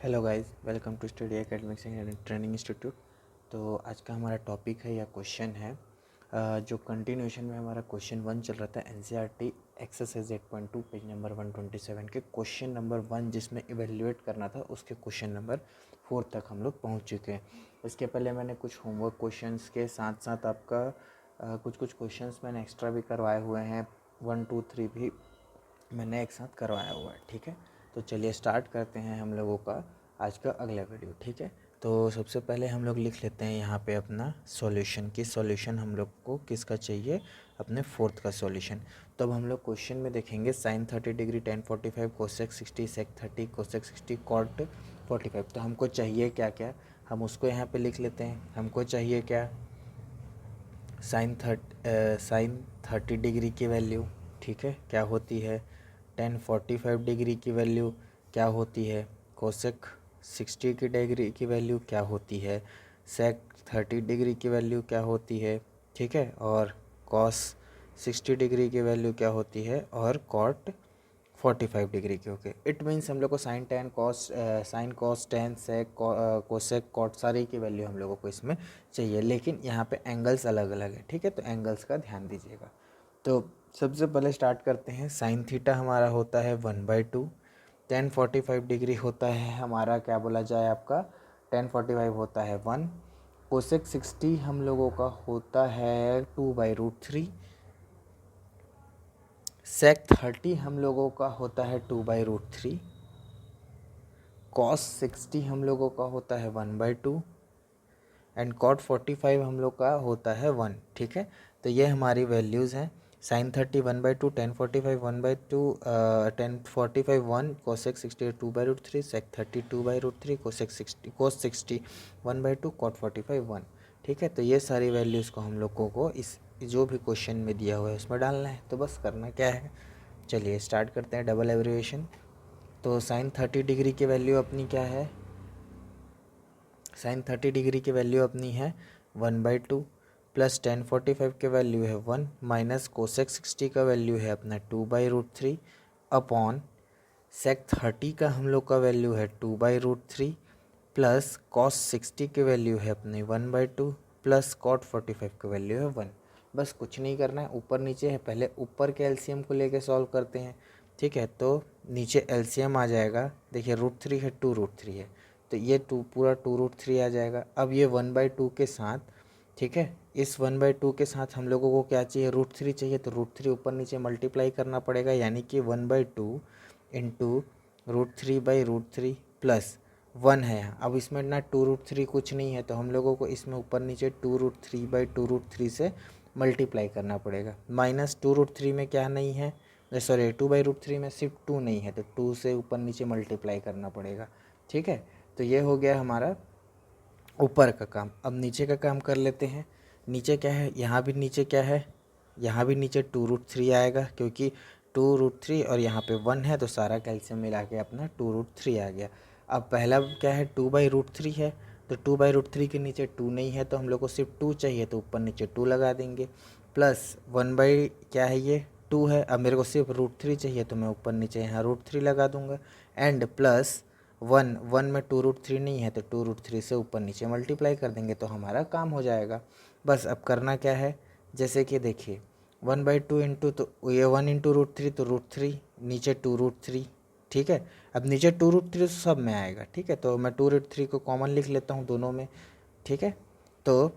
Hello guys, welcome to study academics and training institute. तो आज का हमारा टॉपिक है या क्वेश्चन है जो कंटिन्यूएशन में हमारा क्वेश्चन 1 चल रहा था एनसीईआरटी एक्सरसाइज 8.2 पेज नंबर 127 के क्वेश्चन नंबर 1 जिसमें इवेल्युएट करना था उसके क्वेश्चन नंबर 4 तक हम लोग पहुंच चुके हैं। इसके पहले मैंने कुछ होमवर्क क्वेश्चंस के साथ साथ आपका कुछ क्वेश्चंस मैंने एक्स्ट्रा भी करवाए हुए हैं, 1 2 3 भी मैंने एक साथ करवाया हुआ है। ठीक है, तो चलिए स्टार्ट करते हैं हम लोगों का आज का अगला वीडियो। ठीक है, तो सबसे पहले हम लोग लिख लेते हैं यहाँ पे अपना सॉल्यूशन की सॉल्यूशन हम लोग को किसका चाहिए, अपने 4th का सॉल्यूशन। तो अब हम लोग क्वेश्चन में देखेंगे साइन 30 डिग्री tan 45 कोसेक 60 सेक 30 कोसेक 60 कॉट 45। तो हमको चाहिए क्या क्या, हम उसको यहाँ पे लिख लेते हैं। हमको चाहिए क्या, साइन 30 डिग्री की वैल्यू, ठीक है, क्या होती है, tan 45 डिग्री की वैल्यू क्या होती है, कोसेक 60 की डिग्री की वैल्यू क्या होती है, सेक 30 डिग्री की वैल्यू क्या होती है, ठीक है, और कॉस 60 डिग्री की वैल्यू क्या होती है, और कॉट 45 डिग्री की। ओके, इट मीन्स हम लोग को sine tan cos sine cos tan sec cosec cot सारी की वैल्यू हम लोगों को इसमें चाहिए, लेकिन यहाँ पे एंगल्स अलग अलग है। ठीक है, तो एंगल्स का ध्यान दीजिएगा। तो सबसे पहले स्टार्ट करते हैं। साइन थीटा हमारा होता है 1/2, tan 45 डिग्री होता है हमारा, क्या बोला जाए आपका, tan 45 होता है 1, कोसेक 60 हम लोगों का होता है 2/√3, सेक 30 हम लोगों का होता है 2/√3, कॉस 60 हम लोगों का होता है 1/2 एंड कॉट 45 हम लोग का होता है 1। ठीक है, तो ये हमारी वैल्यूज़ हैं। साइन 30 1/2, tan 45 1/2, tan 45 1, कोसेक 60 2/√3, सेक 30 2/√3, कोसेक 60 कोस 60 1/2, कॉट 45 1। ठीक है, तो ये सारी वैल्यूज़ को हम लोगों को इस जो भी क्वेश्चन में दिया हुआ है उसमें डालना है। तो बस करना क्या है, चलिए स्टार्ट करते हैं डबल एब्रिविएशन। तो साइन 30 डिग्री की वैल्यू अपनी क्या है, साइन 30 डिग्री की वैल्यू अपनी है 1/2 प्लस tan 45 के वैल्यू है 1 माइनस कोसेक 60 का वैल्यू है अपना 2/√3 अपॉन सेक 30 का हम लोग का वैल्यू है 2/√3 प्लस कॉस 60 की वैल्यू है अपनी 1/2 प्लस कॉट 45 की वैल्यू है 1। बस कुछ नहीं करना है, ऊपर नीचे है, पहले ऊपर के एलसीएम को लेके सॉल्व करते हैं। ठीक है, तो नीचे एलसीएम आ जाएगा, देखिए √3 है 2√3 है, तो ये पूरा 2√3 आ जाएगा। अब ये 1/2 के साथ, ठीक है, इस 1/2 के साथ हम लोगों को क्या चाहिए, √3 चाहिए, तो √3 ऊपर नीचे मल्टीप्लाई करना पड़ेगा, यानी कि 1/2 इंटू √3/√3 प्लस 1 है यहाँ। अब इसमें ना 2√3 कुछ नहीं है, तो हम लोगों को इसमें ऊपर नीचे 2√3/2√3 से मल्टीप्लाई करना पड़ेगा। माइनस 2√3 में क्या नहीं है, सॉरी 2/√3 में सिर्फ 2 नहीं है, तो 2 से ऊपर नीचे मल्टीप्लाई करना पड़ेगा। ठीक है, तो ये हो गया हमारा ऊपर का काम। अब नीचे का काम कर लेते हैं। नीचे क्या है, यहाँ भी नीचे क्या है, यहाँ भी नीचे 2√3 आएगा, क्योंकि 2√3 और यहाँ पे 1 है, तो सारा कैल्शियम मिला के अपना 2√3 आ गया। अब पहला क्या है, 2/√3 है, तो 2/√3 के नीचे 2 नहीं है, तो हम लोग को सिर्फ 2 चाहिए, तो ऊपर नीचे 2 लगा देंगे, प्लस 1 बाई क्या है, ये 2 है। अब मेरे को सिर्फ √3 चाहिए, तो मैं ऊपर नीचे यहाँ √3 लगा दूंगा, एंड प्लस 1 में 2√3 नहीं है, तो 2√3 से ऊपर नीचे मल्टीप्लाई कर देंगे, तो हमारा काम हो जाएगा। बस अब करना क्या है, जैसे कि देखिए 1/2 इंटू, तो ये 1 इंटू √3, तो √3 नीचे 2√3। ठीक है, अब नीचे 2√3 सब में आएगा। ठीक है, तो मैं 2√3 को कॉमन लिख लेता हूँ दोनों में। ठीक है, तो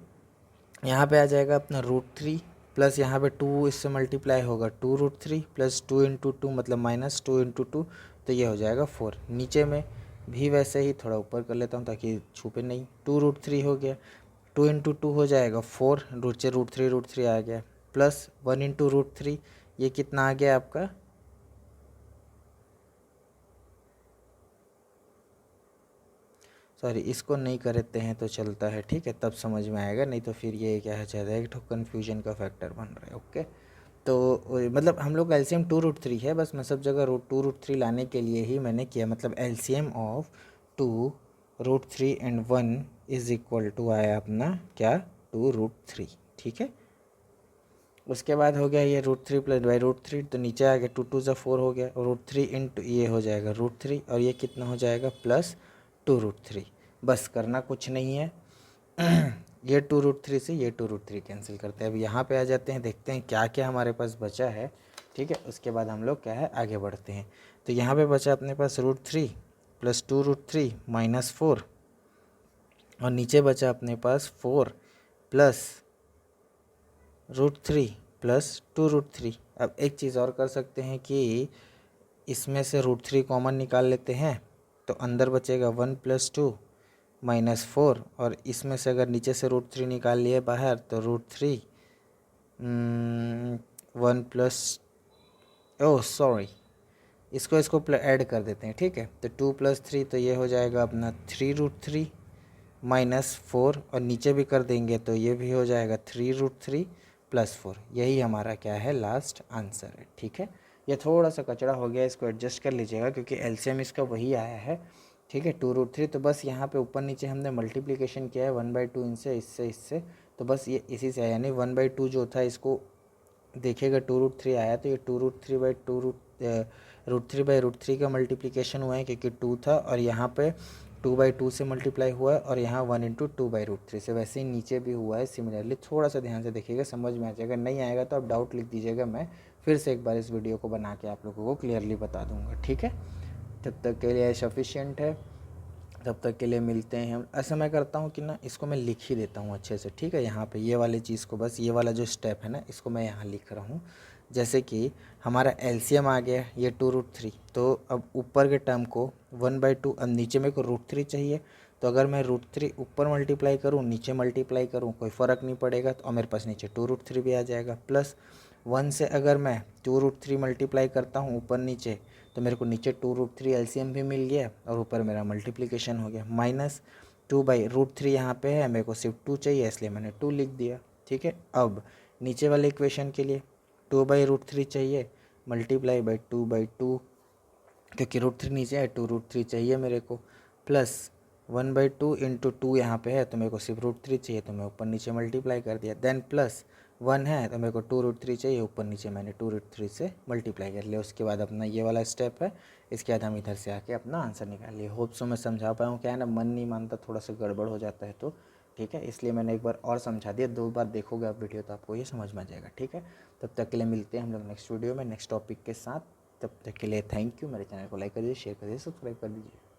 यहाँ पे आ जाएगा अपना √3 प्लस यहाँ पे 2 इससे मल्टीप्लाई होगा, 2√3 प्लस 2 इंटू 2 मतलब माइनस 2 इंटू 2, तो ये हो जाएगा 4। नीचे में भी वैसे ही थोड़ा ऊपर कर लेता हूँ ताकि छुपे नहीं, 2√3 हो गया, 2 इंटू 2 हो जाएगा 4, नीचे √3 आ गया, प्लस 1 इंटू √3, ये कितना आ गया आपका, सॉरी इसको नहीं करते हैं तो चलता है, ठीक है, तब समझ में आएगा, नहीं तो फिर ये क्या है, चाहता है एक कन्फ्यूजन का फैक्टर बन रहा है। ओके, तो मतलब हम लोग एलसीएम 2√3 है, बस मैं सब जगह 2√3 लाने के लिए ही मैंने किया, मतलब LCM of 2√3 and 1 is equal to आया अपना क्या, 2√3। ठीक है, उसके बाद हो गया ये √3 प्लस √3, तो नीचे आ गया 2 2 ज़ा 4 हो गया, √3 इंटू ये हो जाएगा √3, और ये कितना हो जाएगा, प्लस 2√3। बस करना कुछ नहीं है। ये 2√3 से ये 2√3 कैंसिल करते हैं। अब यहाँ पे आ जाते हैं, देखते हैं क्या क्या हमारे पास बचा है। ठीक है, उसके बाद हम लोग क्या है आगे बढ़ते हैं। तो यहाँ पे बचा अपने पास √3 प्लस 2√3 माइनस 4, और नीचे बचा अपने पास 4 प्लस √3 प्लस 2√3। अब एक चीज़ और कर सकते हैं कि इसमें से √3 कॉमन निकाल लेते हैं, तो अंदर बचेगा 1 प्लस 2 माइनस 4, और इसमें से अगर नीचे से √3 निकाल लिए बाहर तो √3 1 प्लस सॉरी इसको ऐड कर देते हैं। ठीक है, तो 2 प्लस 3 तो ये हो जाएगा अपना 3√3 माइनस 4, और नीचे भी कर देंगे तो ये भी हो जाएगा 3√3 प्लस 4। यही हमारा क्या है लास्ट आंसर है। ठीक है, ये थोड़ा सा कचरा हो गया, इसको एडजस्ट कर लीजिएगा क्योंकि एलसीएम इसका वही आया है। ठीक है, 2√3, तो बस यहाँ पे ऊपर नीचे हमने मल्टीप्लिकेशन किया है 1/2 इनसे, इससे इससे, तो बस ये इसी से आया, यानी 1/2 जो था इसको देखिएगा 2√3 आया, तो ये 2√3 का मल्टीप्लिकेशन हुआ है क्योंकि 2 था, और यहाँ पे 2/2 से मल्टीप्लाई हुआ है, और यहाँ 1 × 2/√3 से, वैसे ही नीचे भी हुआ है सिमिलरली। थोड़ा सा ध्यान से देखिएगा, समझ में आ जाएगा। नहीं आएगा तो आप डाउट लिख दीजिएगा, मैं फिर से एक बार इस वीडियो को बना के आप लोगों को क्लियरली बता दूंगा। ठीक है, तब तक के लिए सफिशिएंट है, तब तक के लिए मिलते हैं हम। ऐसा मैं करता हूँ कि ना इसको मैं लिख ही देता हूँ अच्छे से। ठीक है, यहाँ पे ये वाली चीज़ को, बस ये वाला जो स्टेप है ना इसको मैं यहाँ लिख रहा हूँ। जैसे कि हमारा एलसीएम आ गया ये 2√3, तो अब ऊपर के टर्म को 1/2, अब नीचे मेरे को √3 चाहिए, तो अगर मैं √3 ऊपर मल्टीप्लाई करूँ नीचे मल्टीप्लाई करूँ कोई फ़र्क नहीं पड़ेगा, तो और मेरे पास नीचे 2√3 भी आ जाएगा। प्लस 1 से अगर मैं 2√3 मल्टीप्लाई करता हूँ ऊपर नीचे, तो मेरे को नीचे 2√3 एलसीएम भी मिल गया और ऊपर मेरा मल्टीप्लिकेशन हो गया। माइनस 2/√3 यहाँ पे है, मेरे को सिर्फ 2 चाहिए इसलिए मैंने 2 लिख दिया। ठीक है, अब नीचे वाले इक्वेशन के लिए 2/√3 चाहिए, मल्टीप्लाई बाई 2/2, क्योंकि √3 नीचे है 2√3 चाहिए मेरे को, प्लस 1/2 इंटू 2 यहाँ पे है तो मेरे को सिर्फ √3 चाहिए, तो मैं ऊपर नीचे मल्टीप्लाई कर दिया। देन प्लस 1 है तो मेरे को 2√3 चाहिए, ऊपर नीचे मैंने 2√3 से मल्टीप्लाई कर लिया। उसके बाद अपना ये वाला स्टेप है, इसके बाद हम इधर से आके अपना आंसर निकाल लिए। होप सो मैं समझा पाया हूँ। क्या है ना, मन नहीं मानता, थोड़ा सा गड़बड़ हो जाता है, तो ठीक है, इसलिए मैंने एक बार और समझा दिया। 2 बार देखोगे आप वीडियो तो आपको ये समझ में आ जाएगा। ठीक है, तब तक के लिए मिलते हैं हम लोग नेक्स्ट वीडियो में नेक्स्ट टॉपिक के साथ। तब तक के लिए थैंक यू। मेरे चैनल को लाइक कर दीजिए, शेयर कर दीजिए, सब्सक्राइब कर दीजिए।